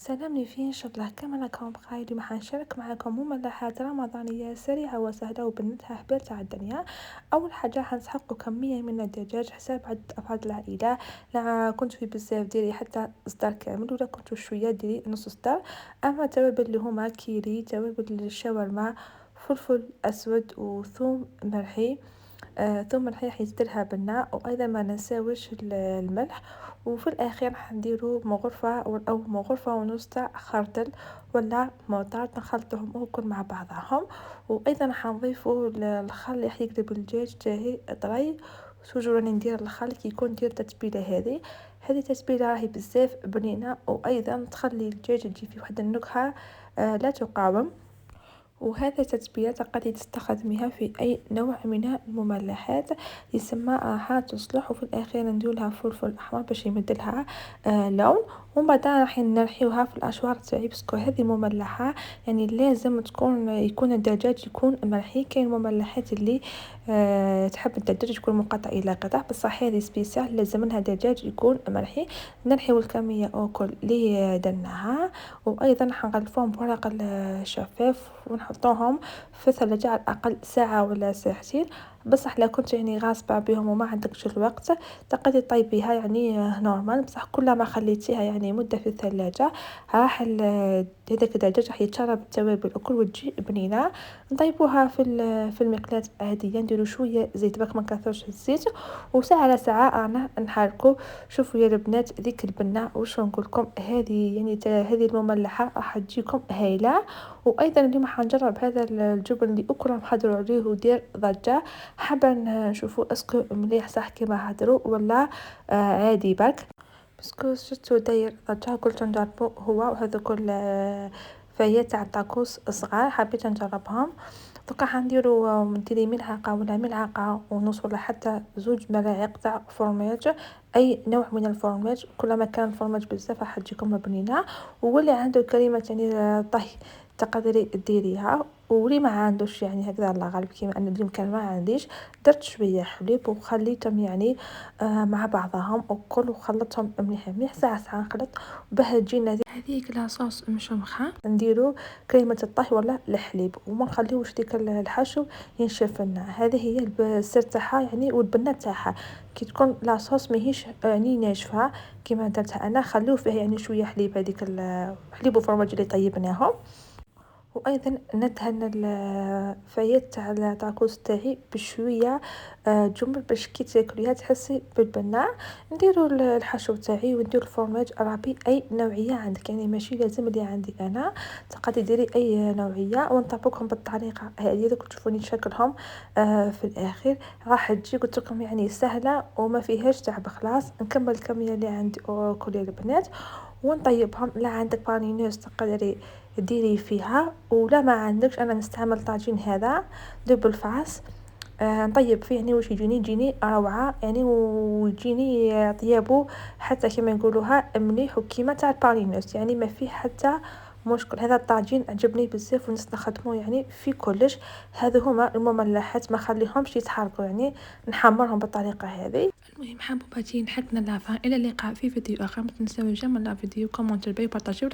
سلام نيفين، إن شاء الله كما راكم بخير. اليوم حنشارك معكم مملحات رمضانية سريعة وسهلة وبنتها حبيل تاع الدنيا. أول حاجة حنسحقوا كمية من الدجاج حسب عدد أفراد العائلة. لا كنت في بزاف ديري حتى إصدار كامل، ولا كنتو شوية ديري نص إصدار. أما توابل اللي هما كيري، توابل الشاورما، فلفل أسود وثوم مرحي. ثم راح يزدلها بالماء، وايضا ما نساوش الملح. وفي الاخير حنديرو مغرفة او مغرفة ونص تاع خردل ولا موطار، نخلطهم الكل مع بعضهم. وايضا حنضيفو الخل اللي يقلب الدجاج تاعي طري. توجور راني ندير الخل كي يكون ندير التتبيله هذه تتبيله راهي بزاف بنينه، وايضا تخلي الدجاج تجي فيه واحد النكهه لا تقاوم. وهذا تتبيلة تقدري تستخدميها في أي نوع من المملحات، يسمى راح تصلح. وفي الأخير ندير لها فلفل أحمر باش يمدلها لون. ومن بعد راح نرحيوها في الأشوار تاعي، باسكو هذه المملحة يعني لازم يكون الدجاج يكون مرحي. كاين مملحات اللي تحب الدجاج يكون مقطع إلى قطع، بصح هذه سبيسيال لازم لها دجاج يكون مرحي. نرحيو الكمية أوكل اللي درناها، وأيضا حنغلفوهم بورق الشفاف ونحطوهم في الثلاجة على الأقل ساعة ولا ساعتين. بصح لا كنت يعني غاصبة بهم وما عندكش الوقت، تقدري طيبيها يعني نورمال. بصح كل ما خليتيها يعني مدة في الثلاجة راح هذاك الدجاج راح يتشرب التوابل الكل وتجي بنينة. نطيبوها في المقلاة عادية، نديرو شوية زيت باك ما نكثرش الزيت، وساعة على ساعة أنا نحركو. شوفوا يا البنات ذيك البنة واش نقول لكم، هذه يعني هذه المملحة راح تجيكم هايلة. وايضا اليوم حنجرب هذا الجبن اللي كلهم حضروا عليه ودير ضجه. حابه نشوفوا اسكو مليح صح كما هضروا ولا عادي باك. باسكو شفتو داير ضجه قلت نجربو هو وهذوك فايات تاع الطاكوس صغار، حبيت نجربهم. دوكا حنديرو نديري ملعقه ولا ملعقه ونص ولا حتى زوج ملاعق تاع فرماج، اي نوع من الفرماج. كلما كان الفرماج بزاف راح تجيكم بنينه. واللي عنده كريمه يعني طهي تقدري ديريها، واللي ما عندوش يعني هكذا الله غالب كيما انا اليوم كان ما عنديش، درت شويه حليب وخليتهم يعني مع بعضهم وكل وخلطهم مليح ساعه نخلط باه تجينا هذه لاصوص مشمخه. نديرو كريمه الطهي ولا الحليب وما نخليوش ديك الحشو ينشف لنا. هذه هي السر تاعها يعني، والبنه تاعها كي تكون لاصوص ماهيش يعني ناشفه كيما درتها انا. خليو فيها يعني شويه حليب، هذيك الحليب وفرماج اللي طيبناهم. وايضا ندهن الفايات تاع الطاكوس تاعي بشويه جمر باش كي تاكليها تحسي بالبنه. نديرو الحشو تاعي وندير الفرماج رابي اي نوعيه عندك، يعني ماشي لازم اللي عندي انا، تقدري ديري اي نوعيه. ونطبقهم بالطريقه هذه دوك تشوفوني شكلهم في الاخير راح تجي قلت لكم يعني سهله وما فيهاش تعب. خلاص نكمل الكميه اللي عندي كل البنات ونطيبهم. لا عندك بانينوز تقدري ديري فيها، ولا ما عندكش انا نستعمل طاجين هذا دبل فاس. نطيب فيه يعني واش يجيني روعه يعني، ويجيني طيابو حتى كما نقولوها مليح وكيما تاع البانينوس، يعني ما فيه حتى مشكل. هذا الطاجين عجبني بزاف ونستخدمه يعني في كلش. هذو هما المملحات ما خليهمش يتحرقوا، يعني نحمرهم بالطريقه هذه. المهم حبوباتي نحكنا لافان، الى اللقاء في فيديو اخر. ما تنساوش جمال الفيديو كومنتر بي بارطاجيو